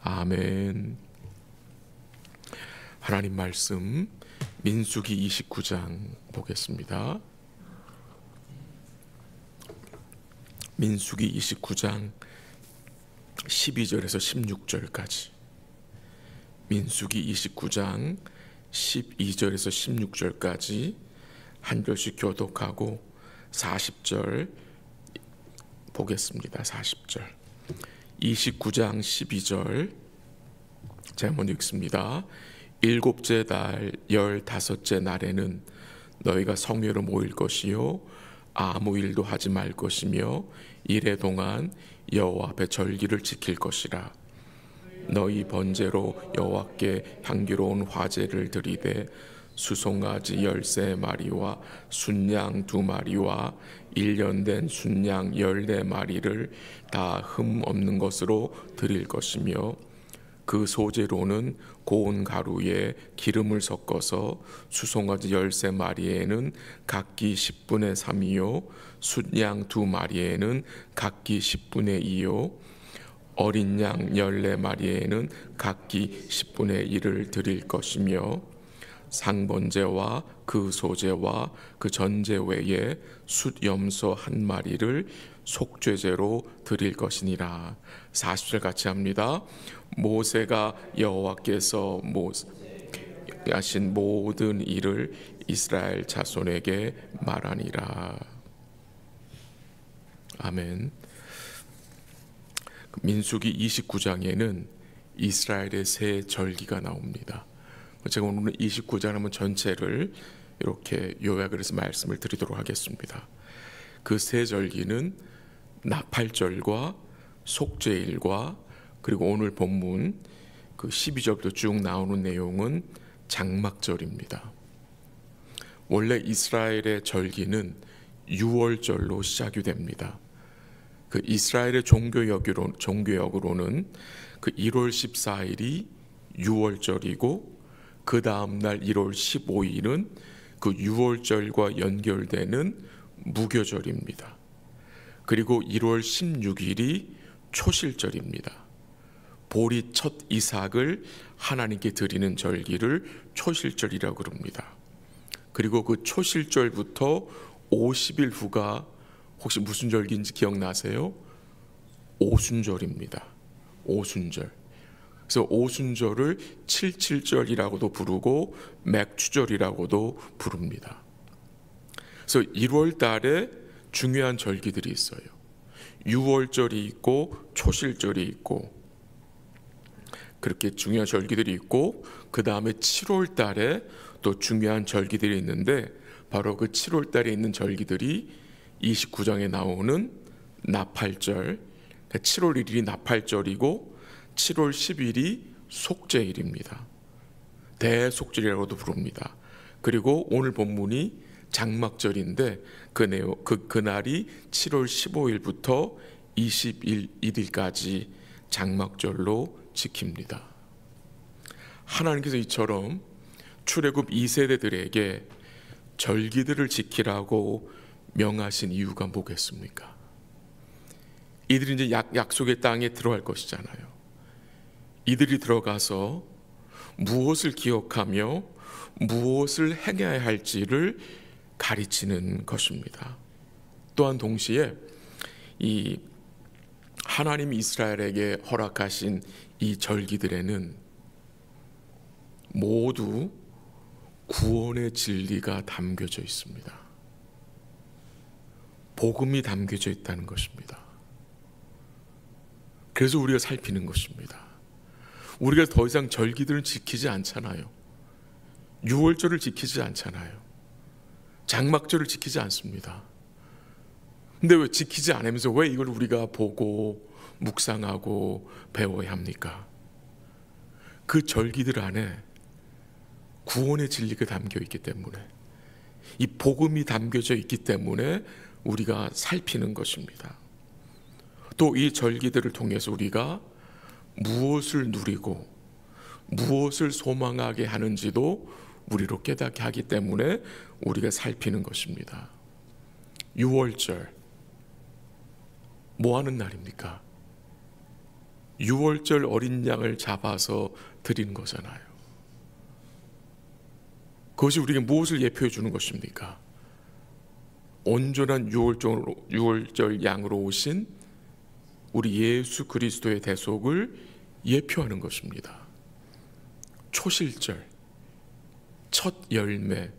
아멘. 하나님 말씀 민수기 29장 보겠습니다. 민수기 29장 12절에서 16절까지. 민수기 29장 12절에서 16절까지 한 절씩 교독하고 40절 보겠습니다. 40절. 29장 12절 제가 먼저 읽습니다. 일곱째 달 15째 날에는 너희가 성회로 모일 것이요 아무 일도 하지 말 것이며 이래 동안 여호와 앞에 절기를 지킬 것이라. 너희 번제로 여호와께 향기로운 화제를 드리되 수송아지 13마리와 순양 2마리와 1년 된 순양 14마리를 다 흠 없는 것으로 드릴 것이며 그 소재로는 고운 가루에 기름을 섞어서 수송아지 13마리에는 각기 10분의 3이요 순양 2마리에는 각기 10분의 2요 어린 양 14마리에는 각기 10분의 1을 드릴 것이며 상번제와 그 소제와 그 전제 외에 숫염소 1마리를 속죄제로 드릴 것이니라. 40절 같이 합니다. 모세가 여호와께서 하신 모든 일을 이스라엘 자손에게 말하니라. 아멘. 민수기 29장에는 이스라엘의 새 절기가 나옵니다. 제가 오늘 29장 한번 전체를 이렇게 요약을 해서 말씀을 드리도록 하겠습니다. 그 새 절기는 나팔절과 속죄일과 그리고 오늘 본문 그 12절부터 쭉 나오는 내용은 장막절입니다. 원래 이스라엘의 절기는 6월절로 시작이 됩니다. 그 이스라엘의 종교역으로는 그 1월 14일이 6월절이고 그 다음날 1월 15일은 그 6월절과 연결되는 무교절입니다. 그리고 1월 16일이 초실절입니다. 보리 첫 이삭을 하나님께 드리는 절기를 초실절이라고 그럽니다. 그리고 그 초실절부터 50일 후가 혹시 무슨 절기인지 기억나세요? 오순절입니다. 오순절. 그래서 오순절을 칠칠절이라고도 부르고 맥추절이라고도 부릅니다. 그래서 1월 달에 중요한 절기들이 있어요. 6월절이 있고 초실절이 있고 그렇게 중요한 절기들이 있고 그 다음에 7월 달에 또 중요한 절기들이 있는데 바로 그 7월 달에 있는 절기들이 29장에 나오는 나팔절, 7월 1일이 나팔절이고 7월 10일이 속죄일입니다. 대속죄라고도 부릅니다. 그리고 오늘 본문이 장막절인데 그날이 7월 15일부터 21일까지 장막절로 지킵니다. 하나님께서 이처럼 출애굽 2세대들에게 절기들을 지키라고 명하신 이유가 뭐겠습니까? 이들이 이제 약속의 땅에 들어갈 것이잖아요. 이들이 들어가서 무엇을 기억하며 무엇을 행해야 할지를 가르치는 것입니다. 또한 동시에 이 하나님이 이스라엘에게 허락하신 이 절기들에는 모두 구원의 진리가 담겨져 있습니다. 복음이 담겨져 있다는 것입니다. 그래서 우리가 살피는 것입니다. 우리가 더 이상 절기들을 지키지 않잖아요. 6월절을 지키지 않잖아요. 장막절을 지키지 않습니다. 근데 왜 지키지 않으면서 왜 이걸 우리가 보고 묵상하고 배워야 합니까? 그 절기들 안에 구원의 진리가 담겨 있기 때문에, 이 복음이 담겨져 있기 때문에 우리가 살피는 것입니다. 또 이 절기들을 통해서 우리가 무엇을 누리고 무엇을 소망하게 하는지도 우리로 깨닫게 하기 때문에 우리가 살피는 것입니다. 6월절 뭐 하는 날입니까? 유월절 어린 양을 잡아서 드리는 거잖아요. 그것이 우리에게 무엇을 예표해 주는 것입니까? 온전한 유월절 양으로 오신 우리 예수 그리스도의 대속을 예표하는 것입니다. 초실절, 첫 열매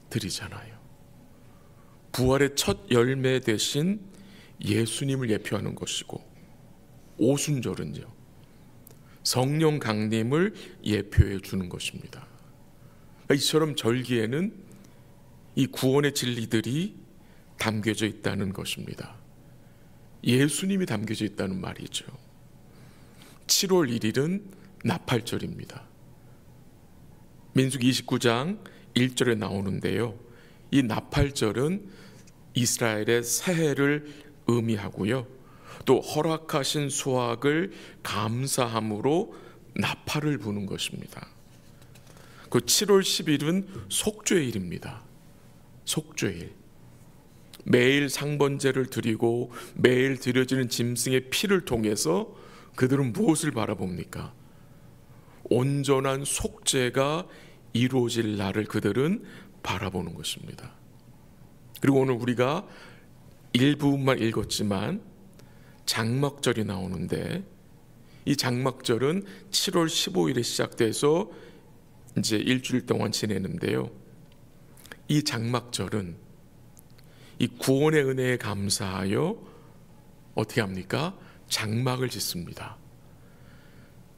드리잖아요. 부활의 첫 열매 되신 예수님을 예표하는 것이고, 오순절은요, 성령 강림을 예표해 주는 것입니다. 이처럼 절기에는 이 구원의 진리들이 담겨져 있다는 것입니다. 예수님이 담겨져 있다는 말이죠. 7월 1일은 나팔절입니다. 민수기 29장 1절에 나오는데요, 이 나팔절은 이스라엘의 새해를 의미하고요, 또 허락하신 수확을 감사함으로 나팔을 부는 것입니다. 그 7월 10일은 속죄일입니다. 속죄일. 매일 상번제를 드리고 매일 드려지는 짐승의 피를 통해서 그들은 무엇을 바라봅니까? 온전한 속죄가 이루어질 날을 그들은 바라보는 것입니다. 그리고 오늘 우리가 일부분만 읽었지만 장막절이 나오는데, 이 장막절은 7월 15일에 시작돼서 이제 일주일 동안 지내는데요, 이 장막절은 이 구원의 은혜에 감사하여 어떻게 합니까? 장막을 짓습니다.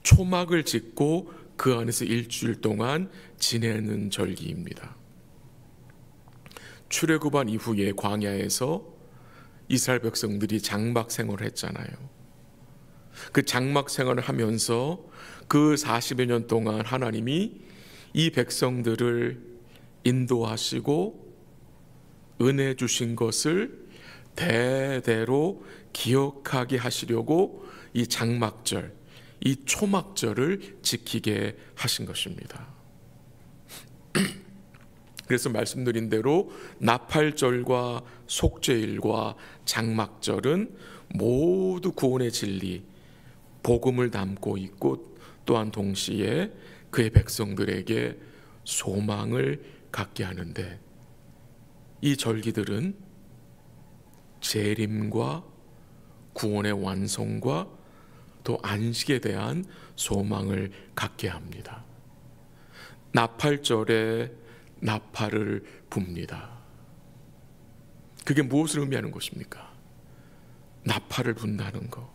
초막을 짓고 그 안에서 일주일 동안 지내는 절기입니다. 출애굽한 이후에 광야에서 이스라엘 백성들이 장막 생활을 했잖아요. 그 장막 생활을 하면서 그 40여 년 동안 하나님이 이 백성들을 인도하시고 은혜 주신 것을 대대로 기억하게 하시려고 이 장막절, 이 초막절을 지키게 하신 것입니다. 그래서 말씀드린 대로 나팔절과 속죄일과 장막절은 모두 구원의 진리, 복음을 담고 있고, 또한 동시에 그의 백성들에게 소망을 갖게 하는데, 이 절기들은 재림과 구원의 완성과 또 안식에 대한 소망을 갖게 합니다. 나팔절에 나팔을 붑니다. 그게 무엇을 의미하는 것입니까? 나팔을 분다는 것.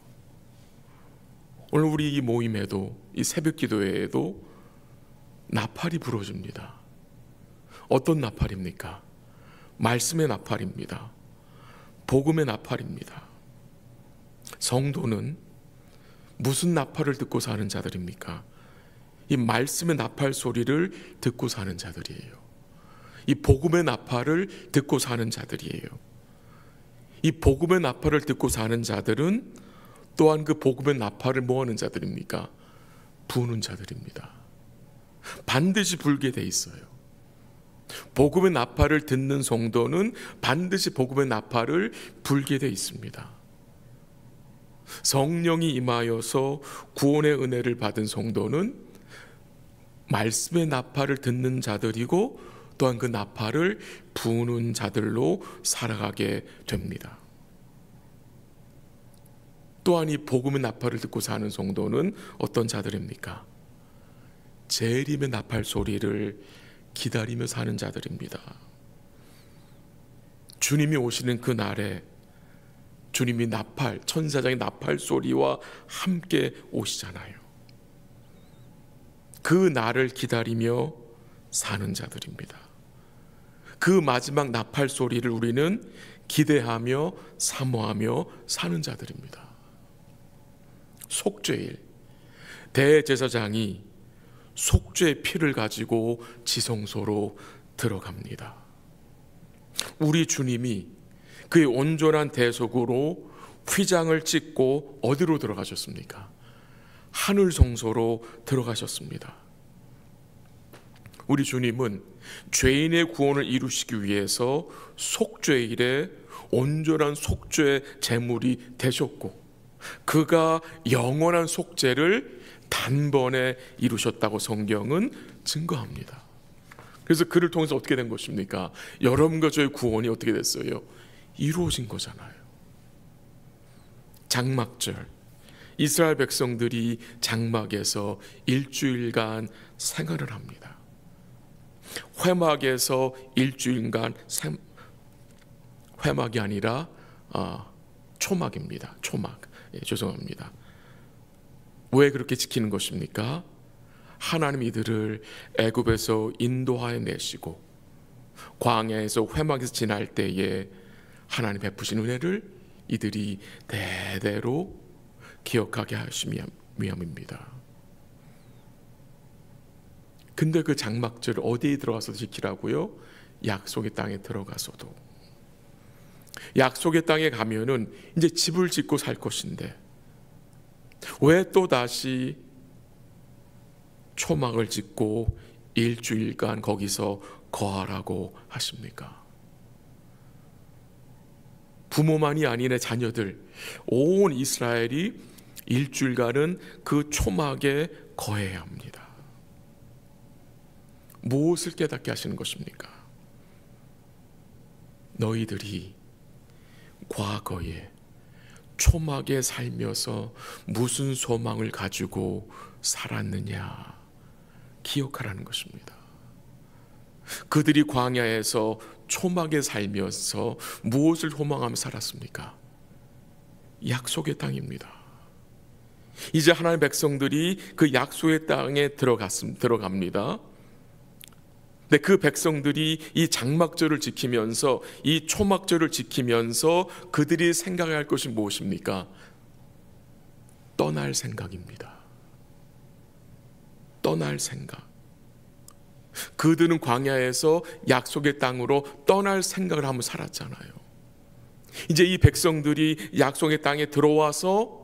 오늘 우리 이 모임에도, 이 새벽 기도회에도 나팔이 불어집니다. 어떤 나팔입니까? 말씀의 나팔입니다. 복음의 나팔입니다. 성도는 무슨 나팔을 듣고 사는 자들입니까? 이 말씀의 나팔 소리를 듣고 사는 자들이에요. 이 복음의 나팔을 듣고 사는 자들이에요. 이 복음의 나팔을 듣고 사는 자들은 또한 그 복음의 나팔을 뭐하는 자들입니까? 부는 자들입니다. 반드시 불게 돼 있어요. 복음의 나팔을 듣는 성도는 반드시 복음의 나팔을 불게 돼 있습니다. 성령이 임하여서 구원의 은혜를 받은 성도는 말씀의 나팔을 듣는 자들이고, 또한 그 나팔을 부는 자들로 살아가게 됩니다. 또한 이 복음의 나팔을 듣고 사는 성도는 어떤 자들입니까? 재림의 나팔 소리를 기다리며 사는 자들입니다. 주님이 오시는 그 날에 주님이 나팔, 천사장의 나팔 소리와 함께 오시잖아요. 그 날을 기다리며 사는 자들입니다. 그 마지막 나팔 소리를 우리는 기대하며 사모하며 사는 자들입니다. 속죄일, 대제사장이 속죄의 피를 가지고 지성소로 들어갑니다. 우리 주님이 그의 온전한 대속으로 휘장을 찍고 어디로 들어가셨습니까? 하늘 성소로 들어가셨습니다. 우리 주님은 죄인의 구원을 이루시기 위해서 속죄일에 온전한 속죄 제물이 되셨고, 그가 영원한 속죄를 단번에 이루셨다고 성경은 증거합니다. 그래서 그를 통해서 어떻게 된 것입니까? 여러분과 저의 구원이 어떻게 됐어요? 이루어진 거잖아요. 장막절, 이스라엘 백성들이 장막에서 일주일간 생활을 합니다. 회막에서 일주일간 회막이 아니라 초막입니다. 초막. 죄송합니다. 왜 그렇게 지키는 것입니까? 하나님 이들을 애굽에서 인도하여 내시고 광야에서 회막에서 지날 때에 하나님 베푸신 은혜를 이들이 대대로 기억하게 하시기 위함입니다. 근데 그 장막절을 어디에 들어가서 지키라고요? 약속의 땅에 들어가서도. 약속의 땅에 가면은 이제 집을 짓고 살 것인데 왜 또 다시 초막을 짓고 일주일간 거기서 거하라고 하십니까? 부모만이 아닌 자녀들, 온 이스라엘이 일주일간은 그 초막에 거해야 합니다. 무엇을 깨닫게 하시는 것입니까? 너희들이 과거에 초막에 살면서 무슨 소망을 가지고 살았느냐 기억하라는 것입니다. 그들이 광야에서 초막에 살면서 무엇을 소망하며 살았습니까? 약속의 땅입니다. 이제 하나님의 백성들이 그 약속의 땅에 들어갑니다. 근데 그 백성들이 이 장막절을 지키면서 이 초막절을 지키면서 그들이 생각해야 할 것이 무엇입니까? 떠날 생각입니다. 떠날 생각. 그들은 광야에서 약속의 땅으로 떠날 생각을 하며 살았잖아요. 이제 이 백성들이 약속의 땅에 들어와서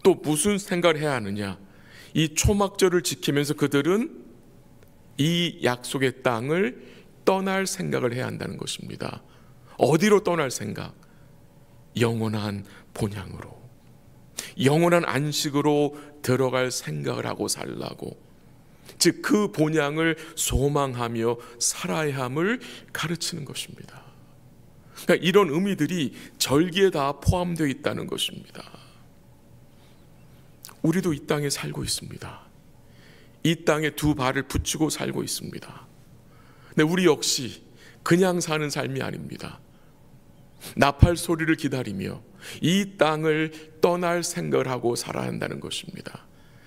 또 무슨 생각을 해야 하느냐? 이 초막절을 지키면서 그들은 이 약속의 땅을 떠날 생각을 해야 한다는 것입니다. 어디로 떠날 생각? 영원한 본향으로, 영원한 안식으로 들어갈 생각을 하고 살라고, 즉 그 본향을 소망하며 살아야 함을 가르치는 것입니다. 그러니까 이런 의미들이 절기에 다 포함되어 있다는 것입니다. 우리도 이 땅에 살고 있습니다. 이 땅에 두 발을 붙이고 살고 있습니다. 근데 우리 역시 그냥 사는 삶이 아닙니다. 나팔 소리를 기다리며 이 땅을 떠날 생각을 하고 살아야 한다는 것입니다.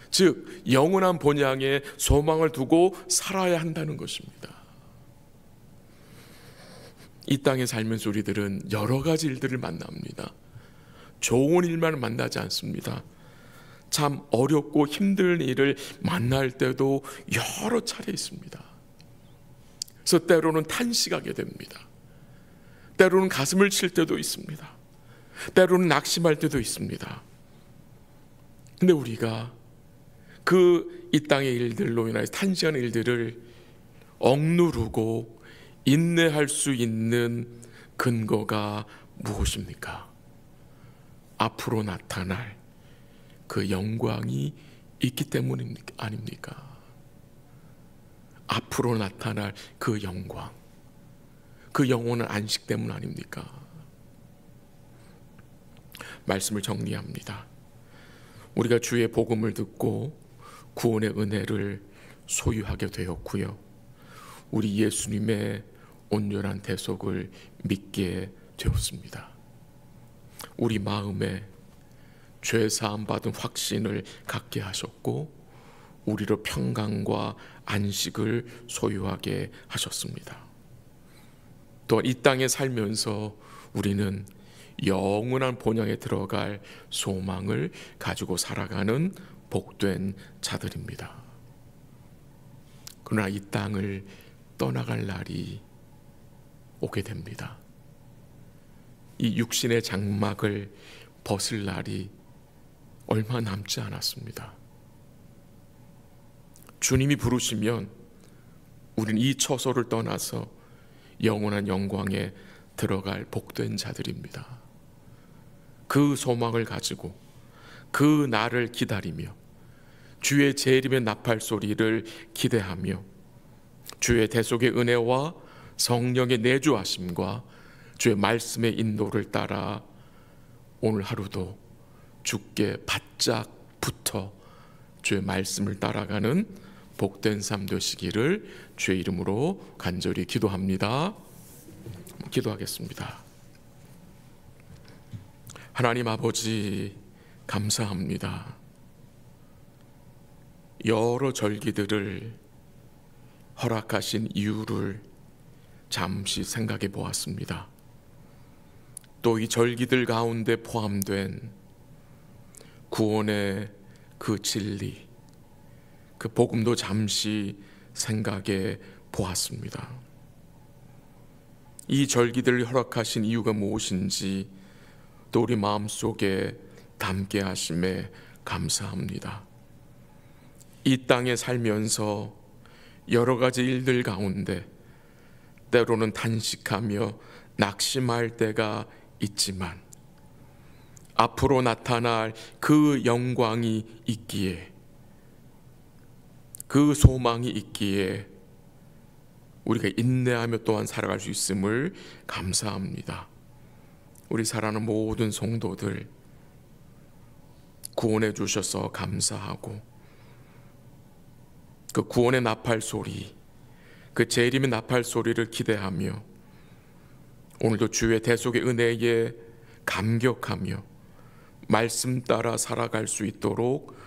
즉 영원한 본향에 소망을 두고 살아야 한다는 것입니다. 이 땅에 살면서 우리들은 여러 가지 일들을 만납니다. 좋은 일만 만나지 않습니다. 참 어렵고 힘든 일을 만날 때도 여러 차례 있습니다. 그래서 때로는 탄식하게 됩니다. 때로는 가슴을 칠 때도 있습니다. 때로는 낙심할 때도 있습니다. 근데 우리가 이 땅의 일들로 인하여 탄식하는 일들을 억누르고 인내할 수 있는 근거가 무엇입니까? 앞으로 나타날 그 영광이 있기 때문 아닙니까? 앞으로 나타날 그 영광, 그 영원한 안식 때문 아닙니까? 말씀을 정리합니다. 우리가 주의 복음을 듣고 구원의 은혜를 소유하게 되었고요, 우리 예수님의 온전한 대속을 믿게 되었습니다. 우리 마음에 죄 사함 받은 확신을 갖게 하셨고 우리로 평강과 안식을 소유하게 하셨습니다. 또한 이 땅에 살면서 우리는 영원한 본향에 들어갈 소망을 가지고 살아가는 복된 자들입니다. 그러나 이 땅을 떠나갈 날이 오게 됩니다. 이 육신의 장막을 벗을 날이 얼마 남지 않았습니다. 주님이 부르시면 우리는 이 처소를 떠나서 영원한 영광에 들어갈 복된 자들입니다. 그 소망을 가지고 그 날을 기다리며 주의 재림의 나팔 소리를 기대하며 주의 대속의 은혜와 성령의 내주하심과 주의 말씀의 인도를 따라 오늘 하루도 주께 바짝 붙어 주의 말씀을 따라가는 복된 삶 되시기를 주의 이름으로 간절히 기도합니다. 기도하겠습니다. 하나님 아버지, 감사합니다. 여러 절기들을 허락하신 이유를 잠시 생각해 보았습니다. 또 이 절기들 가운데 포함된 구원의 그 진리, 그 복음도 잠시 생각해 보았습니다. 이 절기들을 허락하신 이유가 무엇인지 또 우리 마음속에 담게 하심에 감사합니다. 이 땅에 살면서 여러 가지 일들 가운데 때로는 탄식하며 낙심할 때가 있지만 앞으로 나타날 그 영광이 있기에, 그 소망이 있기에 우리가 인내하며 또한 살아갈 수 있음을 감사합니다. 우리 사랑하는 모든 성도들 구원해 주셔서 감사하고, 그 구원의 나팔 소리, 그 재림의 나팔 소리를 기대하며 오늘도 주의 대속의 은혜에 감격하며 말씀 따라 살아갈 수 있도록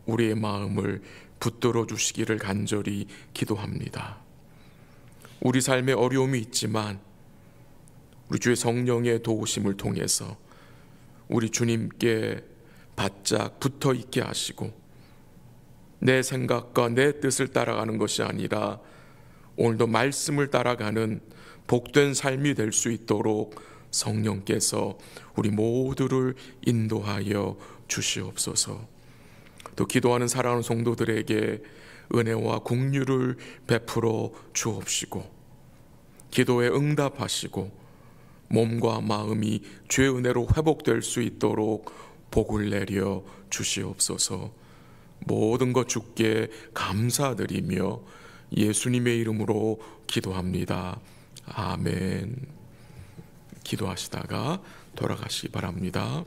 우리의 마음을 붙들어 주시기를 간절히 기도합니다. 우리 삶에 어려움이 있지만 우리 주의 성령의 도우심을 통해서 우리 주님께 바짝 붙어 있게 하시고, 내 생각과 내 뜻을 따라가는 것이 아니라 오늘도 말씀을 따라가는 복된 삶이 될 수 있도록 성령께서 우리 모두를 인도하여 주시옵소서. 또 기도하는 사랑하는 성도들에게 은혜와 긍휼을 베풀어 주옵시고, 기도에 응답하시고 몸과 마음이 주의 은혜로 회복될 수 있도록 복을 내려 주시옵소서. 모든 것 주께 감사드리며 예수님의 이름으로 기도합니다. 아멘. 기도하시다가 돌아가시기 바랍니다.